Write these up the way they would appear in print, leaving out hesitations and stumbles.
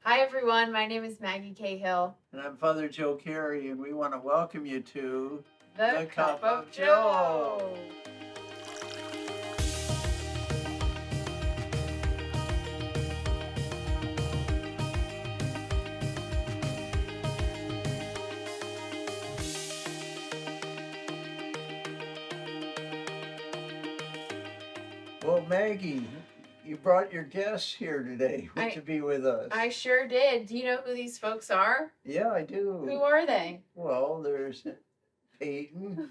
Hi everyone, my name is Maggie Cahill. And I'm Father Joe Carey, and we want to welcome you to The Cup of Joe. Well, Maggie, you brought your guests here today to be with us. I sure did. Do you know who these folks are? Yeah, I do. Who are they? Well, there's Peyton,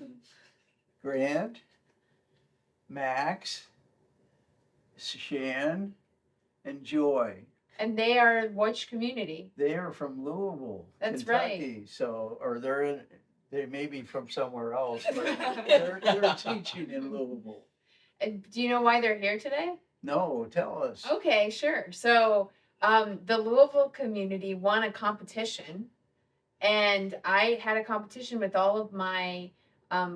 Grant, Max, Shan, and Joy. And they are which community? They are from Louisville, That's Kentucky. right. So, or they may be from somewhere else, but they're teaching in Louisville. And do you know why they're here today? No, tell us. Okay, sure. So the Louisville community won a competition, and I had a competition with all of my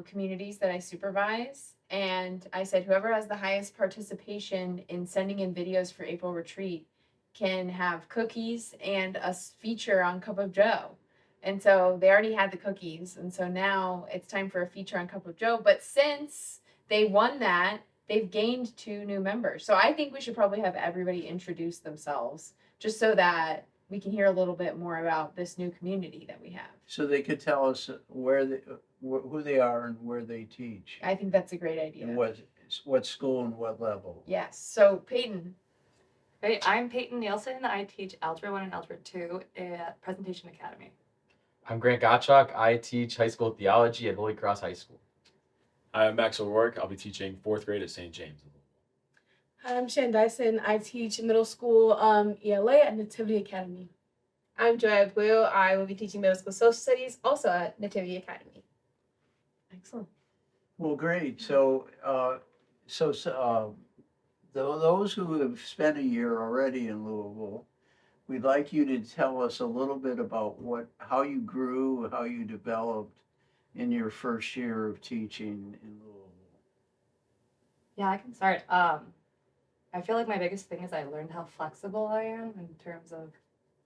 communities that I supervise. And I said, whoever has the highest participation in sending in videos for April Retreat can have cookies and a feature on Cup of Joe. And so they already had the cookies. And so now it's time for a feature on Cup of Joe. But since they won that, they've gained 2 new members. So I think we should probably have everybody introduce themselves just so that we can hear a little bit more about this new community that we have. So they could tell us who they are and where they teach. I think that's a great idea. And what school and what level. Yes. So Peyton. Hey, I'm Peyton Nielsen. I teach Algebra 1 and Algebra 2 at Presentation Academy. I'm Grant Gottschalk. I teach high school theology at Holy Cross High School. I'm Max O'Rourke. I'll be teaching 4th grade at St. James. Hi, I'm Shan Dyson. I teach middle school ELA at Nativity Academy. I'm Joy Will. I will be teaching middle school social studies also at Nativity Academy. Excellent. Well, great. So, those who have spent a year already in Louisville, we'd like you to tell us a little bit about how you grew, how you developed in your first year of teaching in Louisville. Yeah, I can start. I feel like my biggest thing is I learned how flexible I am in terms of,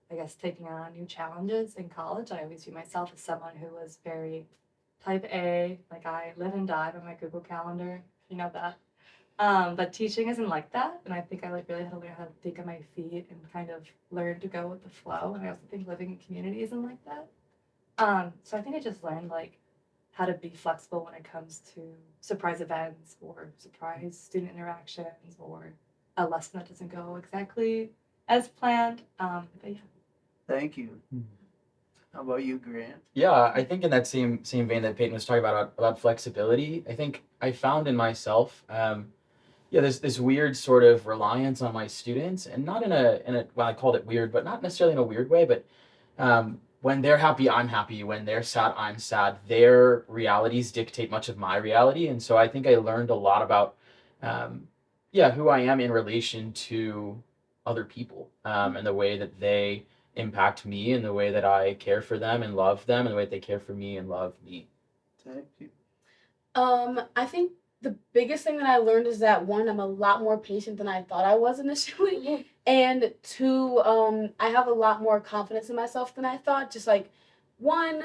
I guess, taking on new challenges in college. I always view myself as someone who was very type A, like I live and die by my Google Calendar, if you know that. But teaching isn't like that, and I think I really had to learn how to think on my feet and kind of learn to go with the flow. And I also think living in community isn't like that. So I think I just learned how to be flexible when it comes to surprise events or surprise student interactions or a lesson that doesn't go exactly as planned. But yeah. Thank you. How about you, Grant? Yeah, I think in that same vein that Peyton was talking about flexibility, I think I found in myself, there's this weird sort of reliance on my students, and not in a well, I called it weird, but not necessarily in a weird way, but when they're happy, I'm happy. When they're sad, I'm sad. Their realities dictate much of my reality. And so I think I learned a lot about, who I am in relation to other people, and the way that they impact me and the way that I care for them and love them and the way that they care for me and love me. Thank you. I think the biggest thing that I learned is that 1, I'm a lot more patient than I thought I was initially. And 2, I have a lot more confidence in myself than I thought. Just 1,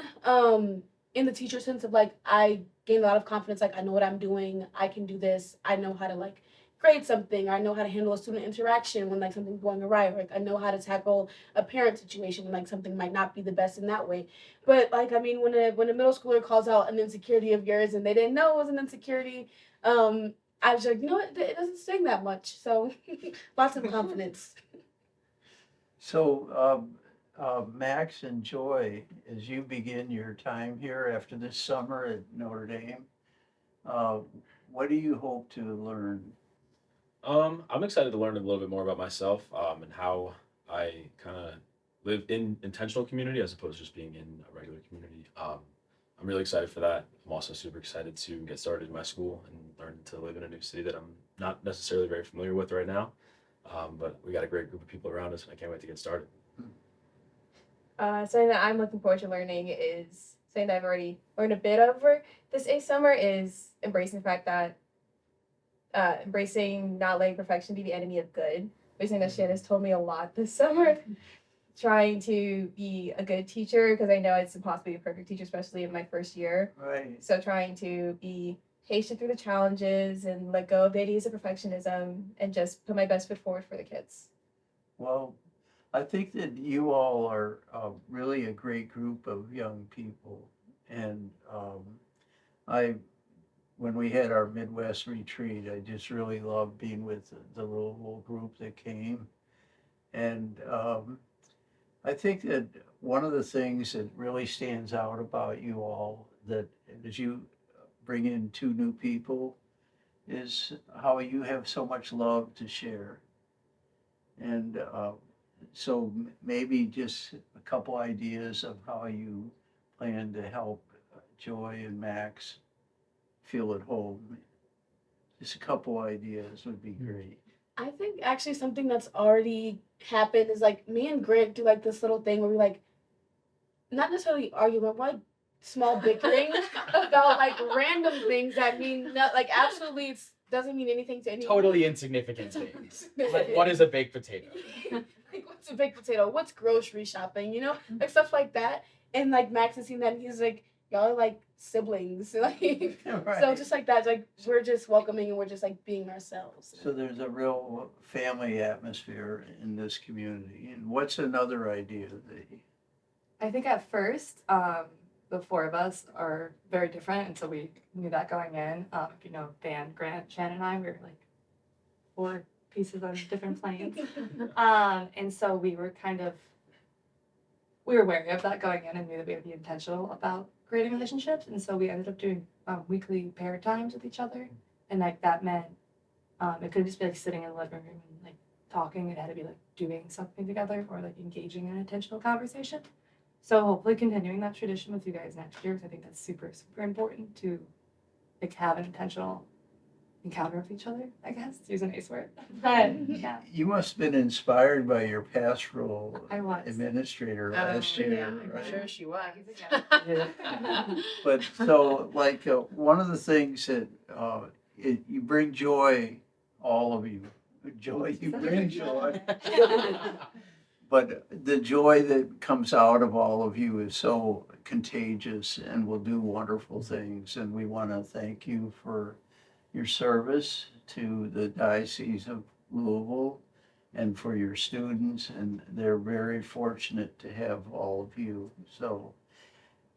in the teacher sense of I gained a lot of confidence. I know what I'm doing. I can do this. I know how to grade something. Or I know how to handle a student interaction when something's going awry. Or I know how to tackle a parent situation when something might not be the best in that way. But when a middle schooler calls out an insecurity of yours and they didn't know it was an insecurity, I was like, you know what, it doesn't sting that much. So lots of confidence. So, Max and Joy, as you begin your time here after this summer at Notre Dame, what do you hope to learn? I'm excited to learn a little bit more about myself and how I kind of live in intentional community as opposed to just being in a regular community. I'm really excited for that. I'm also super excited to get started in my school and learn to live in a new city that I'm not necessarily very familiar with right now. But we got a great group of people around us, and I can't wait to get started. Something that I'm looking forward to learning is something that I've already learned a bit over this summer is embracing the fact that embracing not letting perfection be the enemy of good. Which is something that Shannon has told me a lot this summer. trying to be a good teacher because I know it's impossible to be a perfect teacher, especially in my first year. Right. So trying to be patient through the challenges and let go of the ideas of perfectionism and just put my best foot forward for the kids. Well, I think that you all are really a great group of young people. And when we had our Midwest retreat, I just really loved being with the Louisville group that came. And I think that one of the things that really stands out about you all, that as you bring in 2 new people, is how you have so much love to share. And so maybe just a couple ideas of how you plan to help Joy and Max feel at home. Just a couple ideas would be great. I think actually something that's already happened is like me and Grant do like this little thing where we like not necessarily argue, but like small bickering about like random things that mean not like absolutely doesn't mean anything to anyone. Totally insignificant things. Like, what is a baked potato? Like what's a baked potato? What's grocery shopping? You know, like stuff like that. And like Max has seen that and he's like, y'all are like siblings. Like Right. so just like that, like we're just welcoming and we're just like being ourselves. So there's a real family atmosphere in this community. And what's another idea that I think at first, the 4 of us are very different, and so we knew that going in. If you know Dan, Grant, Shannon, and I, we were like 4 pieces on different planes. And so we were wary of that going in and knew that we would be intentional about creating relationships. And so we ended up doing weekly pair times with each other. And like that meant it could just be like sitting in the living room and like talking. It had to be like doing something together or like engaging in an intentional conversation. So hopefully continuing that tradition with you guys next year, because I think that's super, super important to like have an intentional encounter with each other, I guess, to use an ace word. But yeah, you must have been inspired by your pastoral I was. administrator last year, I'm right? sure she was. But so like one of the things that you bring joy, all of you, joy, you bring joy. But the joy that comes out of all of you is so contagious and will do wonderful things. And we want to thank you for your service to the Diocese of Louisville and for your students. And they're very fortunate to have all of you. So,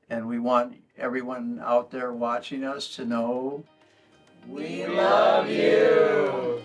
and we want everyone out there watching us to know we love you.